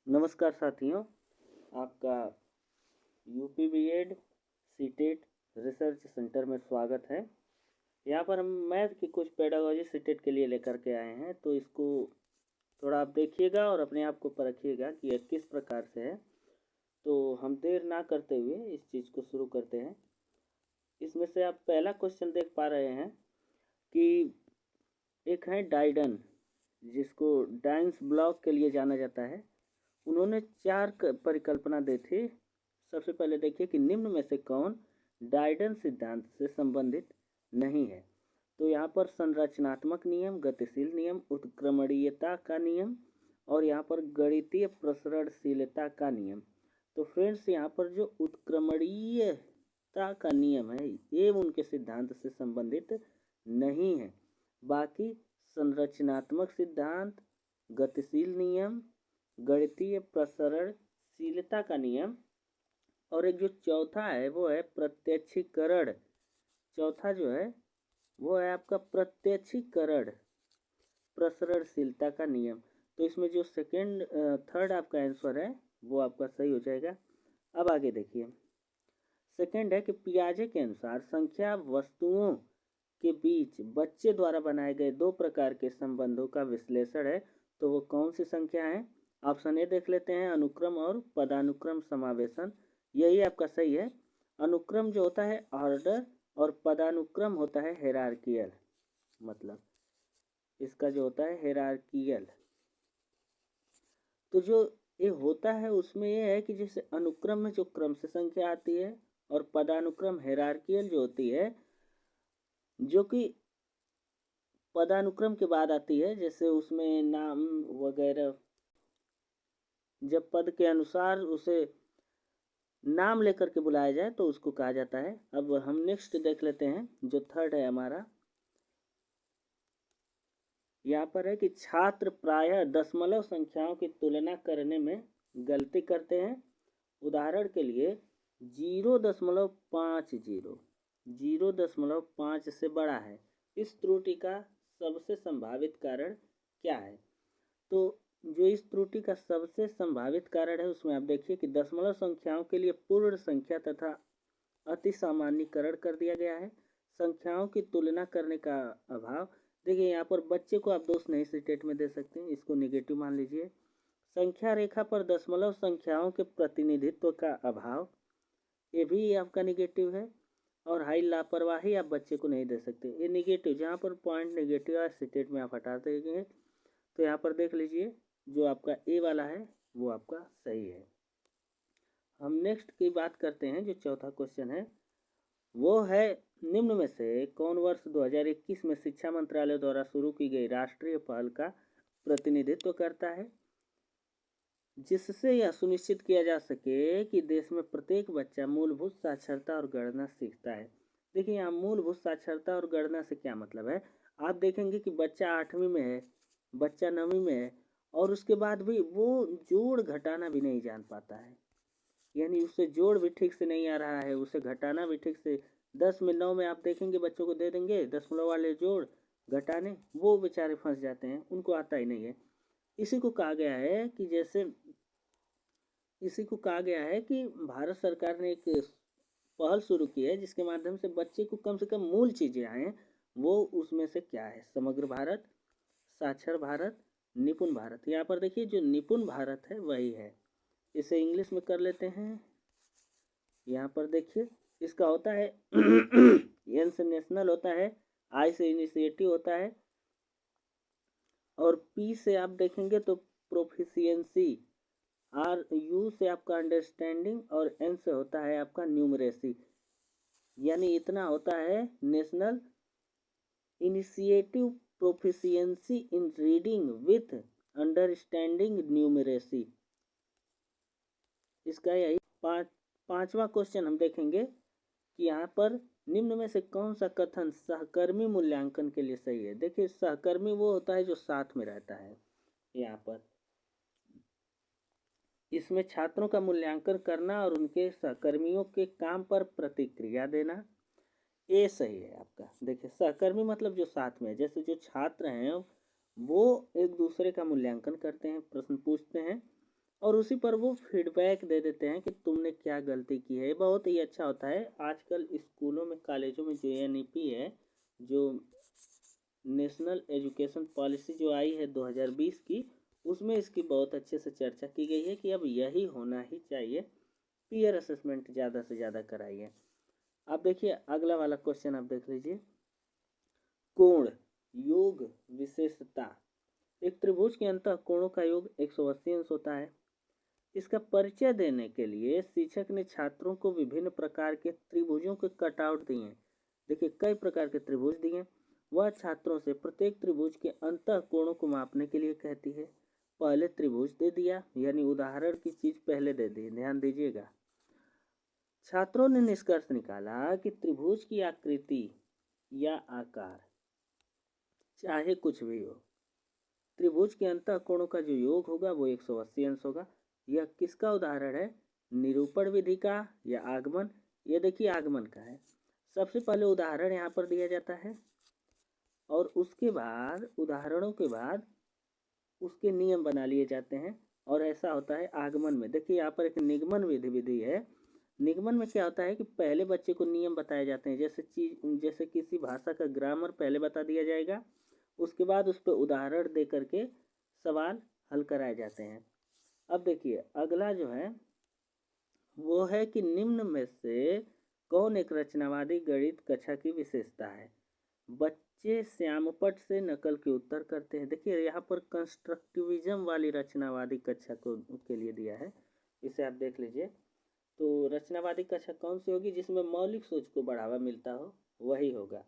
नमस्कार साथियों, आपका UP B Ed CTET research centre में स्वागत है। यहाँ पर हम मैथ की कुछ पेडागोजी सीटेट के लिए लेकर के आए हैं, तो इसको थोड़ा आप देखिएगा और अपने आप को परखिएगा कि यह किस प्रकार से है। तो हम देर ना करते हुए इस चीज़ को शुरू करते हैं। इसमें से आप पहला क्वेश्चन देख पा रहे हैं कि एक है डाइडन, जिसको डाइंस ब्लॉक के लिए जाना जाता है। उन्होंने चार परिकल्पना दी थी। सबसे पहले देखिए कि निम्न में से कौन डाइडन सिद्धांत से संबंधित नहीं है। तो यहाँ पर संरचनात्मक नियम, गतिशील नियम, उत्क्रमणीयता का नियम और यहाँ पर गणितीय प्रसरणशीलता का नियम। तो फ्रेंड्स, यहाँ पर जो उत्क्रमणीयता का नियम है ये उनके सिद्धांत से संबंधित नहीं है। बाकी संरचनात्मक सिद्धांत, गतिशील नियम, गणितीय प्रसरणशीलता का नियम और एक जो चौथा है वो है प्रत्यक्षीकरण। चौथा जो है वो है आपका प्रत्यक्षीकरण प्रसरणशीलता का नियम। तो इसमें जो थर्ड आपका आंसर है वो आपका सही हो जाएगा। अब आगे देखिए, सेकंड है कि पियाजे के अनुसार संख्या वस्तुओं के बीच बच्चे द्वारा बनाए गए दो प्रकार के संबंधों का विश्लेषण है। तो वो कौन सी संख्या है? ऑप्शन ए देख लेते हैं, अनुक्रम और पदानुक्रम समावेशन। यही आपका सही है। अनुक्रम जो होता है ऑर्डर और पदानुक्रम होता है हेरार्कियल, मतलब इसका जो होता है हेरार्कियल। तो जो ये होता है उसमें ये है कि जैसे अनुक्रम में जो क्रम से संख्या आती है और पदानुक्रम हेरार्कियल जो होती है जो कि पदानुक्रम के बाद आती है, जैसे उसमें नाम वगैरह जब पद के अनुसार उसे नाम लेकर के बुलाया जाए तो उसको कहा जाता है। अब हम नेक्स्ट देख लेते हैं, जो थर्ड है हमारा। यहाँ पर है कि छात्र प्रायः दशमलव संख्याओं की तुलना करने में गलती करते हैं। उदाहरण के लिए 0.50 0.5 से बड़ा है। इस त्रुटि का सबसे संभावित कारण क्या है? तो जो इस त्रुटि का सबसे संभावित कारण है उसमें आप देखिए कि दशमलव संख्याओं के लिए पूर्ण संख्या तथा अति सामान्यीकरण कर दिया गया है। संख्याओं की तुलना करने का अभाव। देखिए यहाँ पर बच्चे को आप दोष नहीं स्टेट में दे सकते हैं, इसको निगेटिव मान लीजिए। संख्या रेखा पर दशमलव संख्याओं के प्रतिनिधित्व का अभाव, ये भी आपका निगेटिव है। और हाई लापरवाही आप बच्चे को नहीं दे सकते, ये निगेटिव। जहाँ पर पॉइंट निगेटिव है स्टेट में आप हटा देंगे। तो यहाँ पर देख लीजिए जो आपका ए वाला है वो आपका सही है। हम नेक्स्ट की बात करते हैं। जो चौथा क्वेश्चन है वो है, निम्न में से कौन वर्ष 2021 में शिक्षा मंत्रालय द्वारा शुरू की गई राष्ट्रीय पहल का प्रतिनिधित्व करता है जिससे यह सुनिश्चित किया जा सके कि देश में प्रत्येक बच्चा मूलभूत साक्षरता और गणना सीखता है। देखिए यहाँ मूलभूत साक्षरता और गणना से क्या मतलब है। आप देखेंगे कि बच्चा 8वीं में है, बच्चा 9वीं में है और उसके बाद भी वो जोड़ घटाना भी नहीं जान पाता है, यानी उससे जोड़ भी ठीक से नहीं आ रहा है, उसे घटाना भी ठीक से। 10 में 9 में आप देखेंगे बच्चों को दे देंगे दशमलव वाले जोड़ घटाने, वो बेचारे फंस जाते हैं, उनको आता ही नहीं है। इसी को कहा गया है कि भारत सरकार ने एक पहल शुरू की है जिसके माध्यम से बच्चे को कम से कम मूल चीज़ें आए। वो उसमें से क्या है? समग्र भारत, साक्षर भारत, निपुण भारत। यहाँ पर देखिए जो निपुण भारत है वही है। इसे इंग्लिश में कर लेते हैं। यहाँ पर देखिए इसका होता है एन से नेशनल होता है, आई से इनिशिएटिव होता है और पी से आप देखेंगे तो प्रोफिशिएंसी, आर यू से आपका अंडरस्टैंडिंग और एन से होता है आपका न्यूमरेसी। यानी इतना होता है national initiative proficiency in reading with understanding numeracy. इसका यही पांचवा क्वेश्चन हम देखेंगे कि यहाँ पर निम्न में से कौन सा कथन सहकर्मी मूल्यांकन के लिए सही है। देखिए सहकर्मी वो होता है जो साथ में रहता है। यहाँ पर इसमें छात्रों का मूल्यांकन करना और उनके सहकर्मियों के काम पर प्रतिक्रिया देना, ये सही है आपका। देखिए सहकर्मी मतलब जो साथ में, जैसे जो छात्र हैं वो एक दूसरे का मूल्यांकन करते हैं, प्रश्न पूछते हैं और उसी पर वो फीडबैक दे देते हैं कि तुमने क्या गलती की है। ये बहुत ही अच्छा होता है। आजकल स्कूलों में, कॉलेजों में जो NEP है, जो नेशनल एजुकेशन पॉलिसी जो आई है 2020 की, उसमें इसकी बहुत अच्छे से चर्चा की गई है कि अब यही होना ही चाहिए। पीयर असेसमेंट ज़्यादा से ज़्यादा कराइए। आप देखिए अगला वाला क्वेश्चन आप देख लीजिए। कोण योग विशेषता। एक त्रिभुज के अंतः कोणों का योग 180 अंश होता है। इसका परिचय देने के लिए शिक्षक ने छात्रों को विभिन्न प्रकार के त्रिभुजों के कटआउट दिए। देखिए कई प्रकार के त्रिभुज दिए। वह छात्रों से प्रत्येक त्रिभुज के अंतः कोणों को मापने के लिए कहती है। पहले त्रिभुज दे दिया, यानी उदाहरण की चीज पहले दे दी। ध्यान दीजिएगा। छात्रों ने निष्कर्ष निकाला कि त्रिभुज की आकृति या आकार चाहे कुछ भी हो, त्रिभुज के अंतः कोणों का जो योग होगा वो 180 अंश होगा। यह किसका उदाहरण है? निरूपण विधि का या आगमन? ये देखिए आगमन का है। सबसे पहले उदाहरण यहाँ पर दिया जाता है और उसके बाद उदाहरणों के बाद उसके नियम बना लिए जाते हैं। और ऐसा होता है आगमन में। देखिए यहाँ पर एक निगमन विधि है। निगमन में क्या होता है कि पहले बच्चे को नियम बताए जाते हैं। जैसे किसी भाषा का ग्रामर पहले बता दिया जाएगा, उसके बाद उस पर उदाहरण दे करके सवाल हल कराए जाते हैं। अब देखिए अगला जो है वो है कि निम्न में से कौन एक रचनावादी गणित कक्षा की विशेषता है? बच्चे श्यामपट्ट से नकल के उत्तर करते हैं। देखिए यहाँ पर कंस्ट्रक्टिविज्म वाली रचनावादी कक्षा को के लिए दिया है, इसे आप देख लीजिए। तो रचनावादी कक्षा कौन सी होगी? जिसमें मौलिक सोच को बढ़ावा मिलता हो, वही होगा।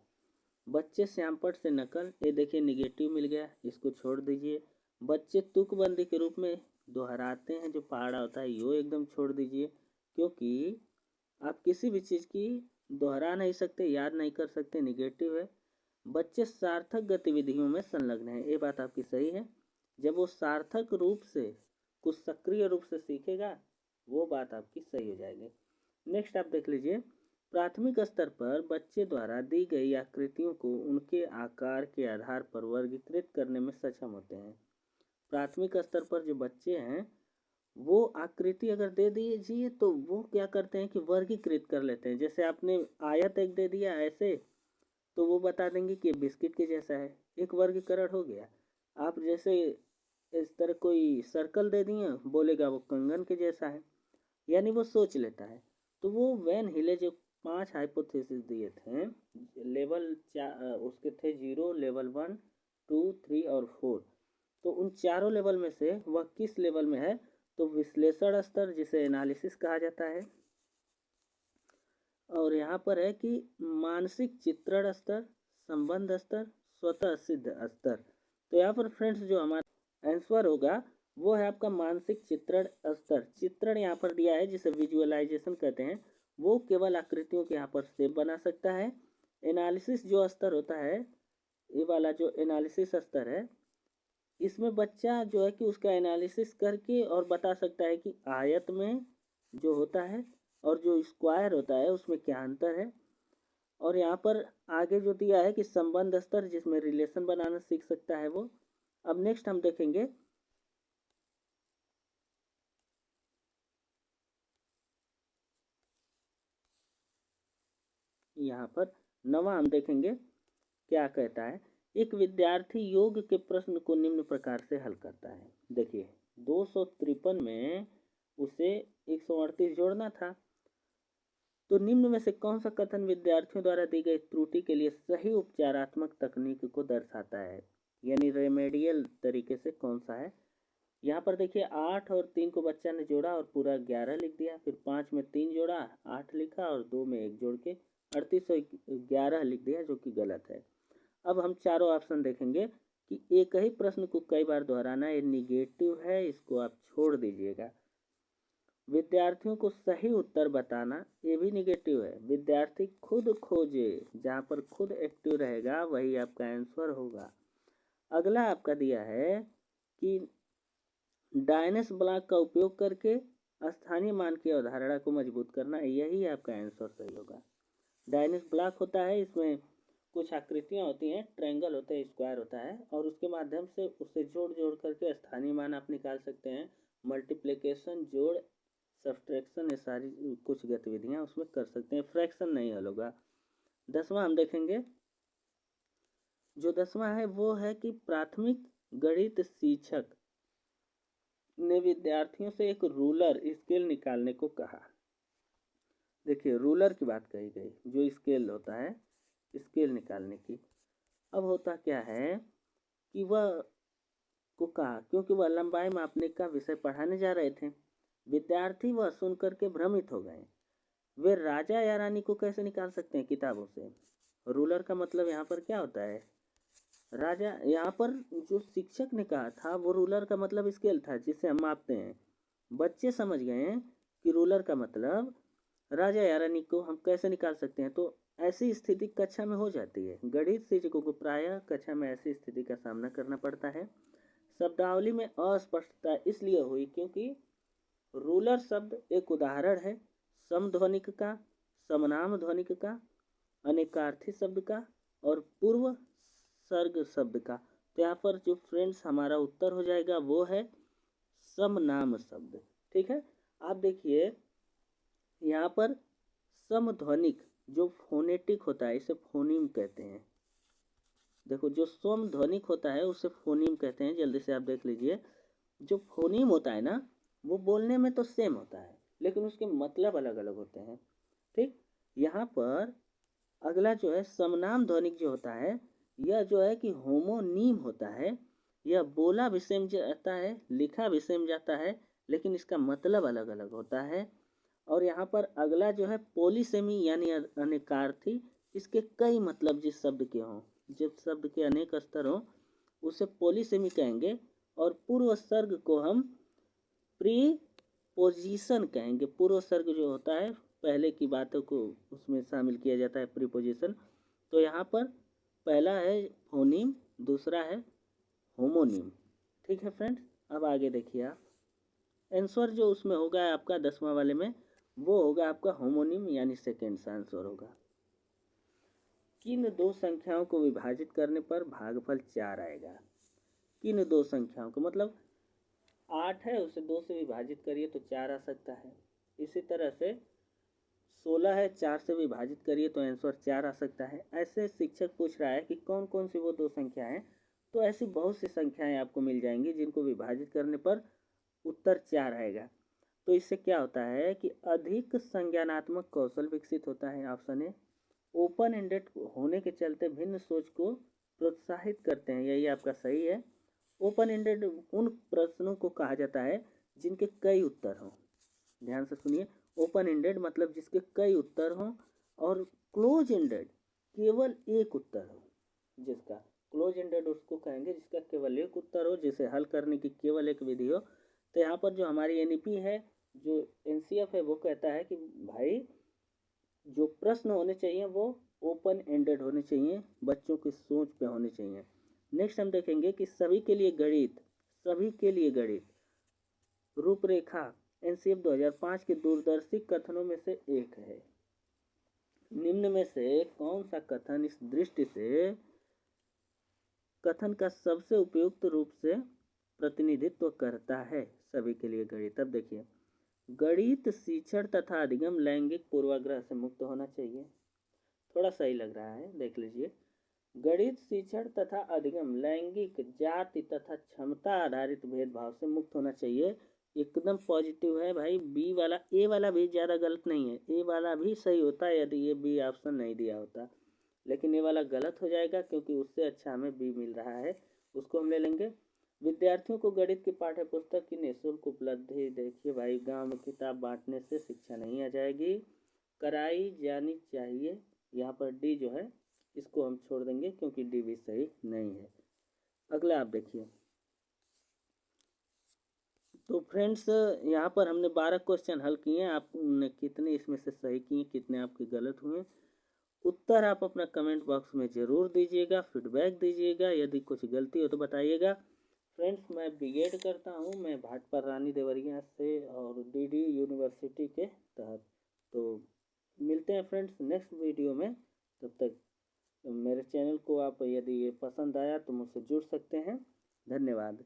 बच्चे श्यामपट्ट से नकल, ये देखिए निगेटिव मिल गया, इसको छोड़ दीजिए। बच्चे तुकबंदी के रूप में दोहराते हैं, जो पहाड़ा होता है, यो एकदम छोड़ दीजिए, क्योंकि आप किसी भी चीज़ की दोहरा नहीं सकते, याद नहीं कर सकते, निगेटिव है। बच्चे सार्थक गतिविधियों में संलग्न हैं, ये बात आपकी सही है। जब वो सार्थक रूप से कुछ सक्रिय रूप से सीखेगा, वो बात आपकी सही हो जाएगी। नेक्स्ट आप देख लीजिए। प्राथमिक स्तर पर बच्चे द्वारा दी गई आकृतियों को उनके आकार के आधार पर वर्गीकृत करने में सक्षम होते हैं। प्राथमिक स्तर पर जो बच्चे हैं वो आकृति अगर दे दीजिए तो वो क्या करते हैं कि वर्गीकृत कर लेते हैं। जैसे आपने आयत एक दे दिया ऐसे, तो वो बता देंगे कि बिस्किट के जैसा है, एक वर्गीकरण हो गया। आप जैसे इस तरह कोई सर्कल दे दिए, बोलेगा वो कंगन के जैसा है, यानी वो सोच लेता है। तो वो वैन हिले जो 5 हाइपोथेसिस दिए थे, लेवल उसके थे 0, लेवल 1, 2, 3 और 4। तो उन चारों लेवल में से वह किस लेवल में है? तो विश्लेषण स्तर, जिसे एनालिसिस कहा जाता है। और यहाँ पर है कि मानसिक चित्रण स्तर, संबंध स्तर, स्वतः सिद्ध स्तर। तो यहाँ पर फ्रेंड्स जो हमारा आंसर होगा वो है आपका मानसिक चित्रण स्तर। चित्रण यहाँ पर दिया है जिसे विजुअलाइजेशन कहते हैं, वो केवल आकृतियों के यहाँ पर शेप बना सकता है। एनालिसिस जो स्तर होता है, ये वाला जो एनालिसिस स्तर है, इसमें बच्चा जो है कि उसका एनालिसिस करके और बता सकता है कि आयत में जो होता है और जो स्क्वायर होता है उसमें क्या अंतर है। और यहाँ पर आगे जो दिया है कि संबंध स्तर, जिसमें रिलेशन बनाना सीख सकता है वो। अब नेक्स्ट हम देखेंगे यहाँ पर 9वां हम देखेंगे क्या कहता है। एक विद्यार्थी योग के प्रश्न को निम्न प्रकार से हल करता है। देखिए 253 में उसे 138 जोड़ना था। तो निम्न में से कौन सा कथन विद्यार्थियों द्वारा दी गई त्रुटि के लिए सही उपचारात्मक तकनीक को दर्शाता है, यानी रेमेडियल तरीके से कौन सा है? यहाँ पर देखिए 8 और 3 को बच्चा ने जोड़ा और पूरा 11 लिख दिया। फिर 5 में 3 जोड़ा, 8 लिखा और 2 में 1 जोड़ के 3811 लिख दिया, जो कि गलत है। अब हम चारों ऑप्शन देखेंगे कि एक ही प्रश्न को कई बार दोहराना, ये निगेटिव है, इसको आप छोड़ दीजिएगा। विद्यार्थियों को सही उत्तर बताना, ये भी निगेटिव है। विद्यार्थी खुद खोजे, जहाँ पर खुद एक्टिव रहेगा वही आपका आंसर होगा। अगला आपका दिया है कि डायनेस ब्लॉक का उपयोग करके स्थानीय मान की अवधारणा को मजबूत करना, यही आपका आंसर सही होगा। डायनेस ब्लॉक होता है, इसमें कुछ आकृतियाँ होती हैं, ट्रायंगल होते हैं, स्क्वायर होता है, और उसके माध्यम से उससे जोड़ जोड़ करके स्थानीय मान आप निकाल सकते हैं। मल्टीप्लिकेशन, जोड़, सब्सट्रैक्शन, ये सारी कुछ गतिविधियां उसमें कर सकते हैं, फ्रैक्शन नहीं हल होगा। 10वां हम देखेंगे, जो 10वां है वो है कि प्राथमिक गणित शिक्षक ने विद्यार्थियों से एक रूलर स्केल निकालने को कहा। देखिए रूलर की बात कही गई, जो स्केल होता है स्केल निकालने की। अब होता क्या है कि वह को कहा, क्योंकि वह लंबाई मापने का विषय पढ़ाने जा रहे थे। विद्यार्थी वह सुनकर के भ्रमित हो गए। वे राजा या रानी को कैसे निकाल सकते हैं किताबों से। रूलर का मतलब यहाँ पर क्या होता है, राजा। यहाँ पर जो शिक्षक ने कहा था वो रूलर का मतलब स्केल था जिससे हम मापते हैं। बच्चे समझ गए कि रूलर का मतलब राजा या रानी को हम कैसे निकाल सकते हैं। तो ऐसी स्थिति कक्षा में हो जाती है। गणित शिक्षकों को प्रायः कक्षा में ऐसी स्थिति का सामना करना पड़ता है। शब्दावली में अस्पष्टता इसलिए हुई क्योंकि रूलर शब्द एक उदाहरण है समध्वनिक का, समनाम ध्वनिक का, अनेकार्थी शब्द का और पूर्व सर्ग शब्द का। तो यहाँ पर जो फ्रेंड्स हमारा उत्तर हो जाएगा वो है समनाम शब्द। ठीक है, आप देखिए यहाँ पर समध्वनिक जो फोनेटिक होता है इसे फोनीम कहते हैं। देखो जो समध्वनिक होता है उसे फोनीम कहते हैं। जल्दी से आप देख लीजिए, जो फोनीम होता है ना वो बोलने में तो सेम होता है लेकिन उसके मतलब अलग अलग होते हैं। ठीक, यहाँ पर अगला जो है समनाम ध्वनिक जो होता है यह जो है कि होमोनीम होता है। यह बोला भी सेम जाता है, लिखा भी सेम जाता है, लेकिन इसका मतलब अलग अलग होता है। और यहाँ पर अगला जो है पोलीसेमी यानी अनेकार्थी। इसके कई मतलब जिस शब्द के हों, जिस शब्द के अनेक स्तर हों उसे पोलीसेमी कहेंगे। और पूर्व सर्ग को हम प्रीपोजिशन कहेंगे। पूर्व सर्ग जो होता है पहले की बातों को उसमें शामिल किया जाता है प्रीपोजिशन। तो यहाँ पर पहला है फोनीम, दूसरा है होमोनीम। ठीक है फ्रेंड्स, अब आगे देखिए आप आंसर जो उसमें होगा आपका 10वां वाले में वो होगा आपका होमोनीम यानी सेकेंड आंसर होगा। किन दो संख्याओं को विभाजित करने पर भागफल 4 आएगा। किन दो संख्याओं को मतलब 8 है उसे 2 से विभाजित करिए तो 4 आ सकता है। इसी तरह से 16 है 4 से विभाजित करिए तो आंसर 4 आ सकता है। ऐसे शिक्षक पूछ रहा है कि कौन कौन सी वो दो संख्याएं हैं। तो ऐसी बहुत सी संख्याएं आपको मिल जाएंगी जिनको विभाजित करने पर उत्तर 4 आएगा। तो इससे क्या होता है कि अधिक संज्ञानात्मक कौशल विकसित होता है। Option A. ओपन एंडेड होने के चलते भिन्न सोच को प्रोत्साहित करते हैं, यही आपका सही है। ओपन एंडेड उन प्रश्नों को कहा जाता है जिनके कई उत्तर हों। ध्यान से सुनिए, ओपन एंडेड मतलब जिसके कई उत्तर हों। और क्लोज एंडेड केवल एक उत्तर हो। जिसका क्लोज एंडेड उसको कहेंगे जिसका केवल एक उत्तर हो, जिसे हल करने की केवल एक विधि हो। तो यहाँ पर जो हमारी एनईपी है, जो एनसीएफ है, वो कहता है कि भाई जो प्रश्न होने चाहिए वो ओपन एंडेड होने चाहिए, बच्चों की सोच पे होने चाहिए। नेक्स्ट हम देखेंगे कि सभी के लिए गणित रूपरेखा एनसीएफ 2005 के दूरदर्शी कथनों में से एक है। निम्न में से कौन सा कथन इस दृष्टि से कथन का सबसे उपयुक्त रूप से प्रतिनिधित्व करता है। सभी के लिए गणित। अब देखिए, गणित शिक्षण तथा अधिगम लैंगिक पूर्वाग्रह से मुक्त होना चाहिए। थोड़ा सही लग रहा है, देख लीजिए। गणित शिक्षण तथा अधिगम लैंगिक, जाति तथा क्षमता आधारित भेदभाव से मुक्त होना चाहिए। एकदम पॉजिटिव है भाई। बी वाला, ए वाला भी ज़्यादा गलत नहीं है, ए वाला भी सही होता है यदि ये बी ऑप्शन नहीं दिया होता। लेकिन ये वाला गलत हो जाएगा क्योंकि उससे अच्छा हमें बी मिल रहा है, उसको हम ले लेंगे। विद्यार्थियों को गणित की पाठ्य पुस्तक की निःशुल्क उपलब्धि। देखिए भाई, गांव में किताब बांटने से शिक्षा नहीं आ जाएगी, कराई जानी चाहिए। यहाँ पर डी जो है इसको हम छोड़ देंगे क्योंकि डी भी सही नहीं है। अगला आप देखिए, तो फ्रेंड्स यहाँ पर हमने 12 क्वेश्चन हल किए हैं। आपने कितने इसमें से सही किए, कितने आपके गलत हुए। उत्तर आप अपना कमेंट बॉक्स में ज़रूर दीजिएगा, फीडबैक दीजिएगा। यदि कुछ गलती हो तो बताइएगा। फ्रेंड्स मैं बीएड करता हूँ, मैं भाटपार रानी देवरिया से और डीडी यूनिवर्सिटी के तहत। तो मिलते हैं फ्रेंड्स नेक्स्ट वीडियो में। तब तक मेरे चैनल को आप यदि ये पसंद आया तो मुझसे जुड़ सकते हैं। धन्यवाद।